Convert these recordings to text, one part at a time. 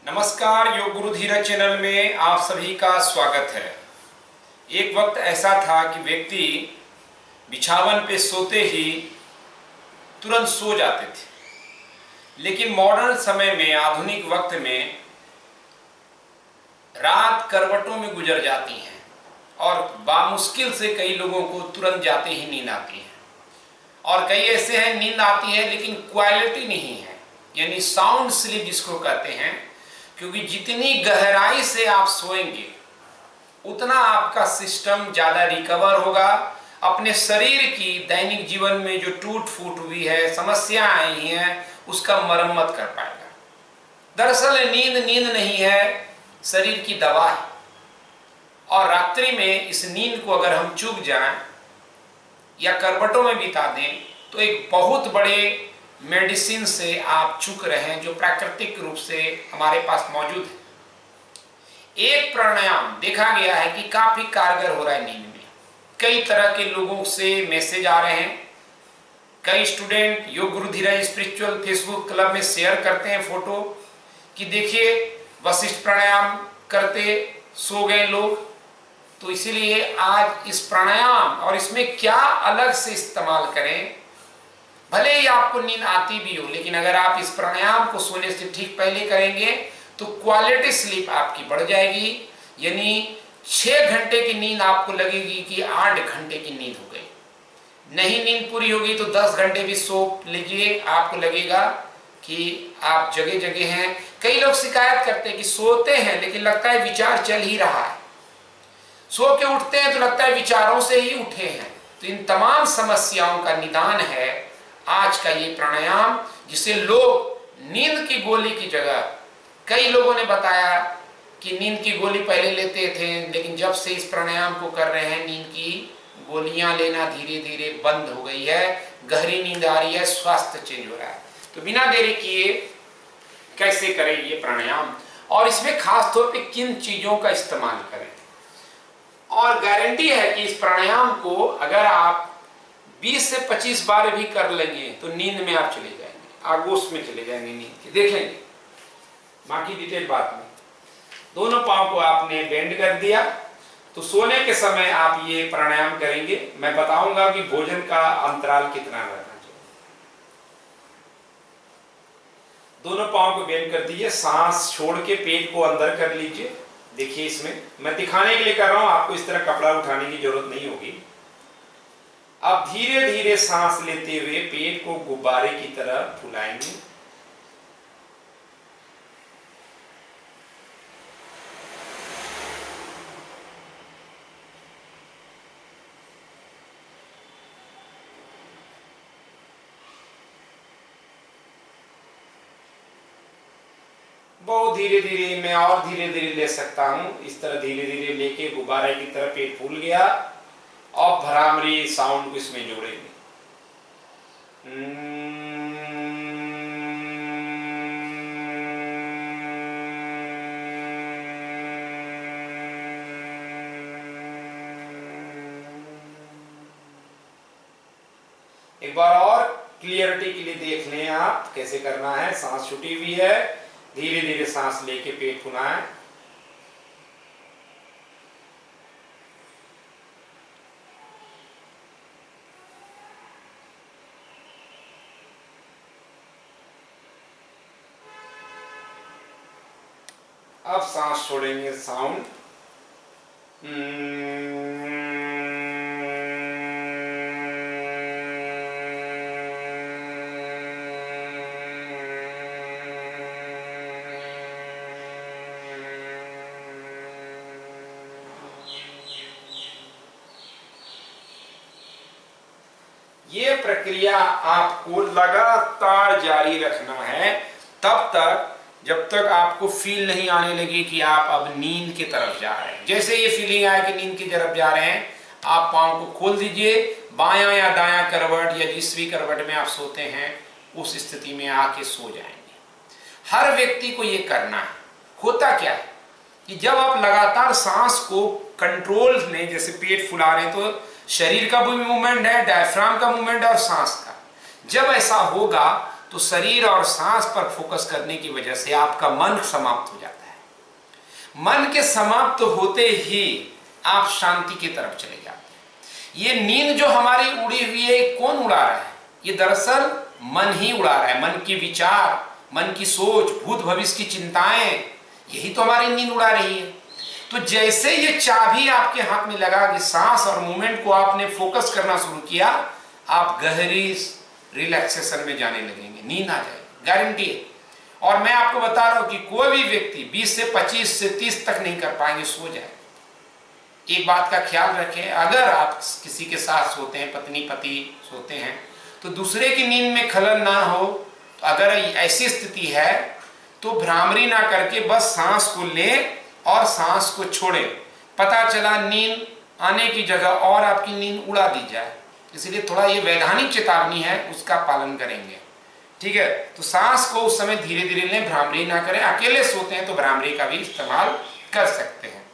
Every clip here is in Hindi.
नमस्कार, योग गुरु धीरज चैनल में आप सभी का स्वागत है। एक वक्त ऐसा था कि व्यक्ति बिछावन पे सोते ही तुरंत सो जाते थे, लेकिन मॉडर्न समय में, आधुनिक वक्त में रात करवटों में गुजर जाती है और बामुश्किल से कई लोगों को तुरंत जाते ही नींद आती है। और कई ऐसे हैं नींद आती है लेकिन क्वालिटी नहीं है, यानी साउंड स्लीप जिसको कहते हैं, क्योंकि जितनी गहराई से आप सोएंगे उतना आपका सिस्टम ज्यादा रिकवर होगा, अपने शरीर की दैनिक जीवन में जो टूट फूट हुई है, समस्या आई हैं, उसका मरम्मत कर पाएगा। दरअसल नींद नहीं है, शरीर की दवा है। और रात्रि में इस नींद को अगर हम चूक जाएं या करवटों में बिता दें तो एक बहुत बड़े मेडिसिन से आप चूक रहे हैं, जो प्राकृतिक रूप से हमारे पास मौजूद है। एक प्राणायाम देखा गया है कि काफी कारगर हो रहा है नींद में। कई तरह के लोगों से मैसेज आ रहे हैं, कई स्टूडेंट योग गुरु धीरज स्पिरिचुअल फेसबुक क्लब में शेयर करते हैं फोटो कि देखिए वशिष्ठ प्राणायाम करते सो गए लोग। तो इसीलिए आज इस प्राणायाम और इसमें क्या अलग से इस्तेमाल करें, भले ही आपको नींद आती भी हो, लेकिन अगर आप इस प्राणायाम को सोने से ठीक पहले करेंगे तो क्वालिटी स्लीप आपकी बढ़ जाएगी। यानी 6 घंटे की नींद आपको लगेगी कि 8 घंटे की नींद हो गई। नहीं नींद पूरी होगी तो 10 घंटे भी सो लीजिए, आपको लगेगा कि आप जगह जगह हैं। कई लोग शिकायत करते हैं कि सोते हैं लेकिन लगता है विचार चल ही रहा है, सो के उठते हैं तो लगता है विचारों से ही उठे हैं। तो इन तमाम समस्याओं का निदान है आज का ये प्राणायाम, जिसे लोग नींद की गोली की जगह, कई लोगों ने बताया कि नींद की गोली पहले लेते थे लेकिन जब से इस प्राणायाम को कर रहे हैं नींद की गोलियां लेना धीरे धीरे बंद हो गई है, गहरी नींद आ रही है, स्वास्थ्य चेंज हो रहा है। तो बिना देरी किए कैसे करें ये प्राणायाम और इसमें खास तौर पे किन चीजों का इस्तेमाल करें। और गारंटी है कि इस प्राणायाम को अगर आप 20 से 25 बार भी कर लेंगे तो नींद में आप चले जाएंगे, आगोश में चले जाएंगे नींद के। देखेंगे बाकी डिटेल बात में। दोनों पांव को आपने बेंड कर दिया तो सोने के समय आप ये प्राणायाम करेंगे। मैं बताऊंगा कि भोजन का अंतराल कितना रहना चाहिए। दोनों पांव को बेंड कर दीजिए, सांस छोड़ के पेट को अंदर कर लीजिए। देखिए इसमें मैं दिखाने के लिए कर रहा हूं, आपको इस तरह कपड़ा उठाने की जरूरत नहीं होगी। अब धीरे धीरे सांस लेते हुए पेट को गुब्बारे की तरह फुलाएंगे। बहुत धीरे धीरे, मैं और धीरे धीरे ले सकता हूं। इस तरह धीरे धीरे लेके गुब्बारे की तरह पेट फूल गया और भ्रामरी साउंड को इसमें जोड़ेंगे। एक बार और क्लियरिटी के लिए देख लें आप कैसे करना है। सांस छूटी हुई है, धीरे धीरे सांस लेके पेट फुलाएं। अब सांस छोड़ेंगे, साउंड ये प्रक्रिया आपको लगातार जारी रखना है तब तक जब तक आपको फील नहीं आने लगे कि आप अब नींद की तरफ जा रहे हैं। जैसे ये फीलिंग आए कि नींद की तरफ जा रहे हैं, आप पांव को खोल दीजिए। बायां या दायां करवट या जिस भी करवट में आप सोते हैं उस स्थिति में आके सो जाएंगे। हर व्यक्ति को ये करना है। होता क्या है कि जब आप लगातार सांस को कंट्रोल में, जैसे पेट फुला रहे हैं तो शरीर का भी मूवमेंट है, डायफ्राम का मूवमेंट है और सांस का। जब ऐसा होगा तो शरीर और सांस पर फोकस करने की वजह से आपका मन समाप्त हो जाता है। मन के समाप्त होते ही आप शांति की तरफ चले जाते हैं। ये नींद जो हमारी उड़ी हुई है, कौन उड़ा रहा है? ये दरअसल मन ही उड़ा रहा है। मन के विचार, मन की सोच, भूत भविष्य की चिंताएं, यही तो हमारी नींद उड़ा रही है। तो जैसे ये चाबी आपके हाथ में लगा कि सांस और मूवमेंट को आपने फोकस करना शुरू किया, आप गहरी रिलैक्सेशन में जाने लगेंगे, नींद आ जाएगी, गारंटी है। और मैं आपको बता रहा हूं कि कोई भी व्यक्ति 20 से 25 से 30 तक नहीं कर पाएंगे, सो जाए। एक बात का ख्याल रखें, अगर आप किसी के साथ सोते हैं, पत्नी पति सोते हैं, तो दूसरे की नींद में खलल ना हो। तो अगर ऐसी स्थिति है तो भ्रामरी ना करके बस सांस को लें और सांस को छोड़ें। पता चला नींद आने की जगह और आपकी नींद उड़ा दी जाए, इसलिए थोड़ा ये वैधानिक चेतावनी है, उसका पालन करेंगे, ठीक है। तो सांस को उस समय धीरे धीरे लें, भ्रामरी ना करें। अकेले सोते हैं तो भ्रामरी का भी इस्तेमाल कर सकते हैं।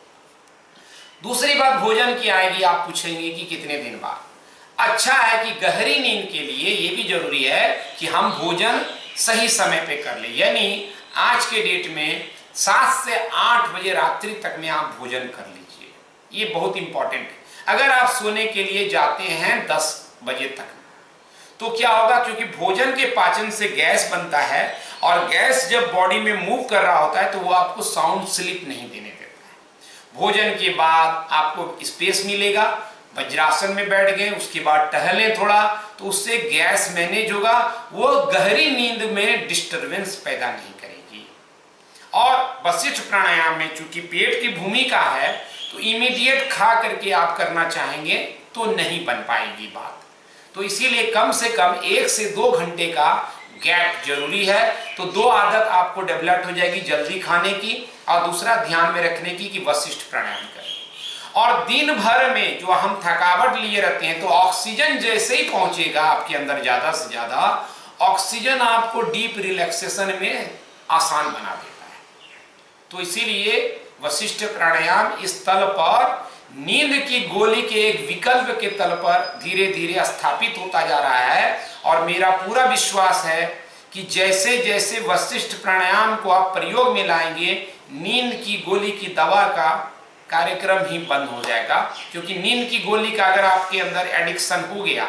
दूसरी बात भोजन की आएगी। आप पूछेंगे कि कितने दिन बाद? अच्छा है कि गहरी नींद के लिए ये भी जरूरी है कि हम भोजन सही समय पे कर ले, यानी आज के डेट में 7 से 8 बजे रात्रि तक में आप भोजन कर लीजिए। ये बहुत इंपॉर्टेंट है। अगर आप सोने के लिए जाते हैं 10 बजे तक, तो क्या होगा, क्योंकि भोजन के पाचन से गैस बनता है और गैस जब बॉडी में मूव कर रहा होता है तो वो आपको साउंड स्लीप नहीं देने देता है। भोजन के बाद आपको स्पेस मिलेगा, वज्रासन में बैठ गए, उसके बाद टहलें थोड़ा, तो उससे गैस मैनेज होगा, वो गहरी नींद में डिस्टरबेंस पैदा नहीं करेगी। और वशिष्ठ प्राणायाम में चूंकि पेट की भूमिका है, तो इमीडिएट खा करके आप करना चाहेंगे तो नहीं बन पाएगी बात। तो इसीलिए कम से कम 1 से 2 घंटे का गैप जरूरी है। तो 2 आदत आपको डेवलप हो जाएगी, जल्दी खाने की और दूसरा ध्यान में रखने की कि वशिष्ठ प्राणायाम करें। और दिन भर में जो हम थकावट लिए रहते हैं, तो ऑक्सीजन जैसे ही पहुंचेगा आपके अंदर ज्यादा से ज्यादा, ऑक्सीजन आपको डीप रिलैक्सेशन में आसान बना देता है। तो इसीलिए वशिष्ठ प्राणायाम इस तल पर नींद की गोली के एक विकल्प के तल पर धीरे धीरे स्थापित होता जा रहा है। और मेरा पूरा विश्वास है कि जैसे जैसे वशिष्ठ प्राणायाम को आप प्रयोग में लाएंगे, नींद की गोली की दवा का कार्यक्रम ही बंद हो जाएगा। क्योंकि नींद की गोली का अगर आपके अंदर एडिक्शन हो गया,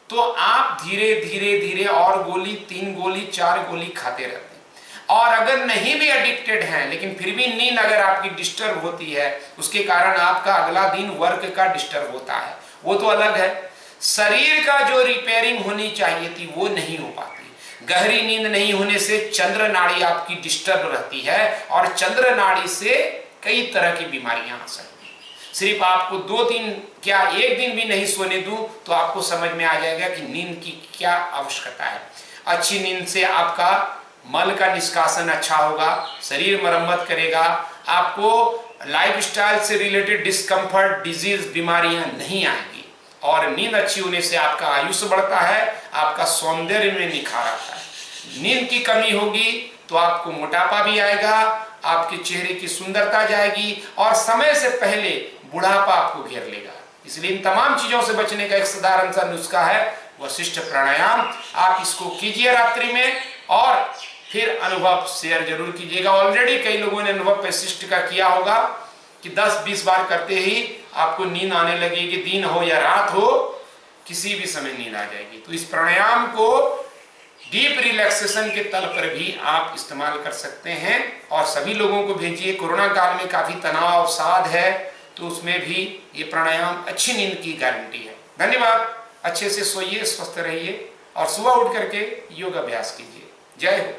तो आप धीरे धीरे धीरे और गोली, 3 गोली, 4 गोली खाते रहते हैं। और अगर नहीं भी एडिक्टेड हैं, लेकिन फिर भी नींद अगर आपकी डिस्टर्ब होती है, उसके कारण आपका अगला दिन वर्क का डिस्टर्ब होता है, वो तो अलग है। शरीर का जो रिपेयरिंग होनी चाहिए थी वो नहीं हो पाती। गहरी नींद नहीं होने से चंद्र नाड़ी आपकी डिस्टर्ब रहती है और चंद्र नाड़ी से कई तरह की बीमारियां आ सकती हैं। सिर्फ आपको 2 दिन क्या 1 दिन भी नहीं सोने दूं तो आपको समझ में आ जाएगा कि नींद की क्या आवश्यकता है। अच्छी नींद से आपका मल का निष्कासन अच्छा होगा, शरीर मरम्मत करेगा, आपको लाइफस्टाइल से रिलेटेड डिस्कम्फर्ट, डिजीज, बीमारियां नहीं आएंगी। और नींद अच्छी होने से आपका आयुष्य बढ़ता है, आपका सौंदर्य में निखार आता है। नींद की कमी होगी तो आपको मोटापा भी आएगा, आपके चेहरे की सुंदरता जाएगी और समय से पहले बुढ़ापा आपको घेर लेगा। इसलिए इन तमाम चीजों से बचने का एक साधारण सा नुस्खा है वशिष्ठ प्राणायाम। आप इसको कीजिए रात्रि में और फिर अनुभव शेयर जरूर कीजिएगा। ऑलरेडी कई लोगों ने अनुभव वशिष्ठ का किया होगा कि 10-20 बार करते ही आपको नींद आने लगेगी। दिन हो या रात हो, किसी भी समय नींद आ जाएगी। तो इस प्राणायाम को डीप रिलैक्सेशन के तल पर भी आप इस्तेमाल कर सकते हैं और सभी लोगों को भेजिए। कोरोना काल में काफी तनाव अवसाद है, तो उसमें भी ये प्राणायाम अच्छी नींद की गारंटी है। धन्यवाद। अच्छे से सोइए, स्वस्थ रहिए और सुबह उठ करके योग अभ्यास कीजिए। जय हो।